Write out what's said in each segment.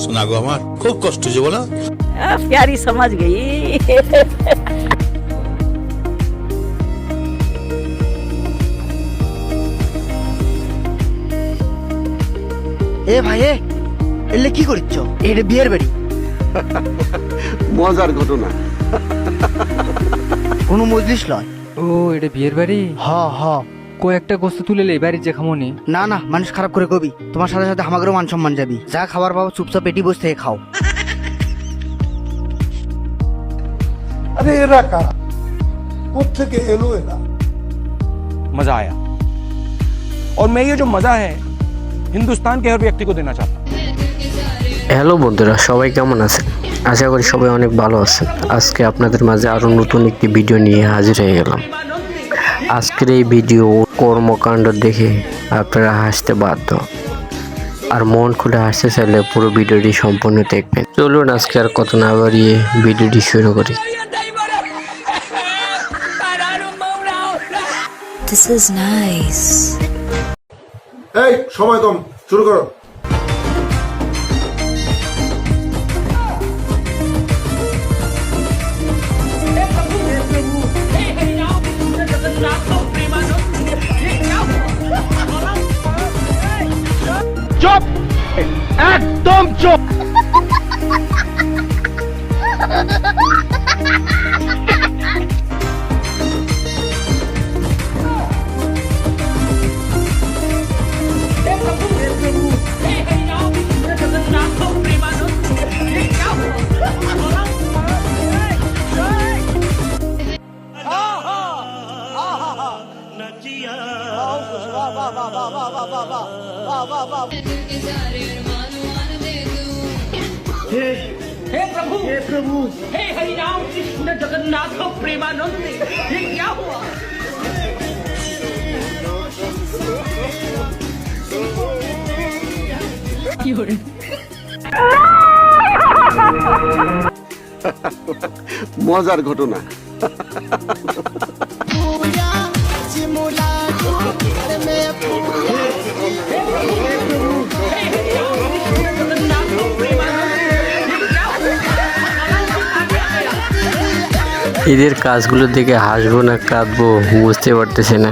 শোনা গো, আমার খুব কষ্ট যে বলো। प्यारी समझ गई। এ ভাই এলে কি করছ? এটা বিয়ের বাড়ি। মজার ঘটনা। কোনো মজলিস লয়। ও এটা বিয়ের বাড়ি। হ হ। কয়েকটা গোস্ত তুলে লে বাড়ির যে খামনি। না না, মানুষ খারাপ করে কবি। তোমার সাথে সাথে আমাদেরও মান সম্মান যাবি। যা খাবার পাবো চুপচাপ পেটি বসে থেকে খাও। अरे एरा कारा कोत्थे एलो एरा मजा आया और मैं ये जो मजा है हिंदुस्तान के हर व्यक्ति को देना चाहता हूँ। হ্যালো বন্ধুরা, সবাই কেমন আছেন? আশা করি সবাই অনেক ভালো আছেন। আজকে আপনাদের মাঝে আরও নতুন একটি ভিডিও নিয়ে হাজির হয়ে গেলাম। আজকের এই ভিডিও কর্মকাণ্ড দেখে আপনারা হাসতে বাধ্য, আর মন খুলে হাসতে চাইলে পুরো ভিডিওটি সম্পূর্ণ দেখবেন। চলুন আজকে আর কত না বাড়িয়ে ভিডিওটি শুরু করি। This is nice. এই সময় কম, শুরু করো। चुप, एकदम चुप। हे प्रभु, हे हरि राम कृष्ण जगन्नाथ प्रेमानंद, ये क्या हुआ? মজার ঘটনা। এদের কাজগুলো দেখে হাসবো না কাঁদবো বুঝতে পারতেছি না।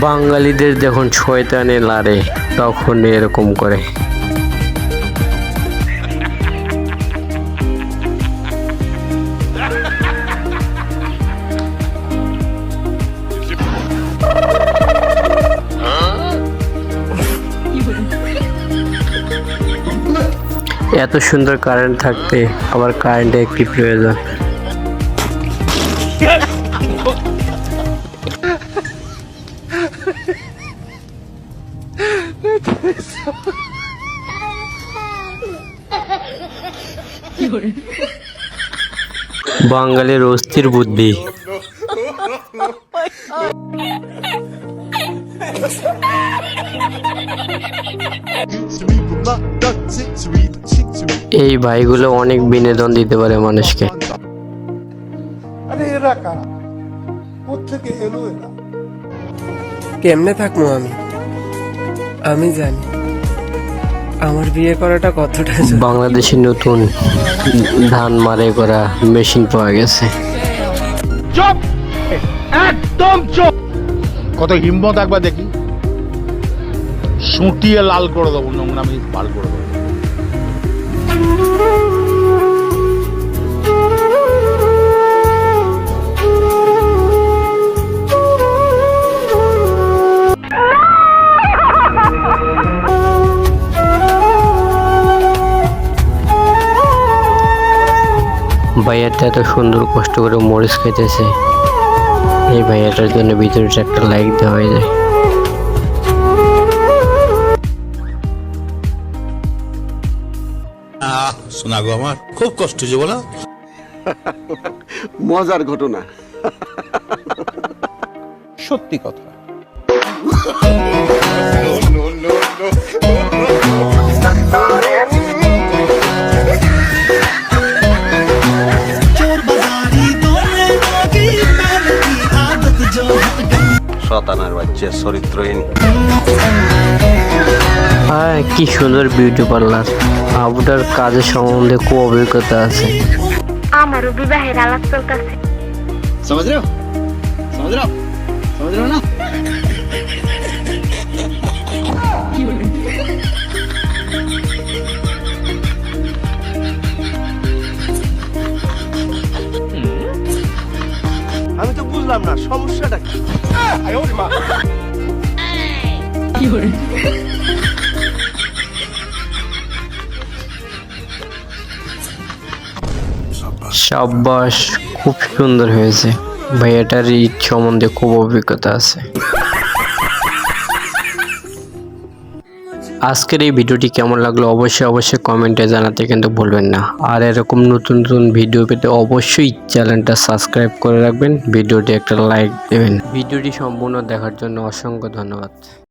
বাঙালিদের যখন শয়তানে লাড়ে তখন এরকম করে। এত সুন্দর কারেন্ট থাকতে আবার কারেন্টের কি প্রয়োজন? বাঙালির অস্থির বুদ্ধি। এই ভাইগুলো অনেক বিনোদন দিতে পারে মানুষকে। अरे एरा कारा कोत्थे एलो एरा কেমনে থাকবো আমি জানি আমার বিয়ে করাটা কতটা। বাংলাদেশে নতুন ধান মাড়াই করা মেশিন পাওয়া গেছে। चुप, एकदम चुप। কত হিম্মত একবার দেখি, সুটিয়ে লাল করে দেবো, নোংরামি বার করে দেবো। ভাইয়াটা এত সুন্দর কষ্ট করে মরিচ খাইতেছে, এই ভাইয়াটার জন্য ভিডিওটা একটা লাইক দেওয়া হয়ে যায়। শোনা গো, আমার খুব কষ্ট যে বলো। মজার ঘটনা। সত্যি কথা। শতানার বাচ্চা চরিত্রহীন। হ্যাঁ, কি সুন্দর বিউটি পার্লার। আবুটার কাজের সম্বন্ধে খুব অভিজ্ঞতা আছে। আমারও বিবাহের আলাপ চলতেছে। আমি তো বুঝলাম না সমস্যাটা কি। সাব্বাস, খুব সুন্দর হয়েছে। ভাইয়াটার ঈদ সম্বন্ধে খুব অভিজ্ঞতা আছে। আজকের এই ভিডিওটি কেমন লাগলো অবশ্যই কমেন্টে জানাতে কিন্তু ভুলবেন না। আর এরকম নতুন নতুন ভিডিও পেতে অবশ্যই চ্যানেলটা সাবস্ক্রাইব করে রাখবেন, ভিডিওটি একটা লাইক দেবেন। ভিডিওটি সম্পূর্ণ দেখার জন্য অসংখ্য ধন্যবাদ।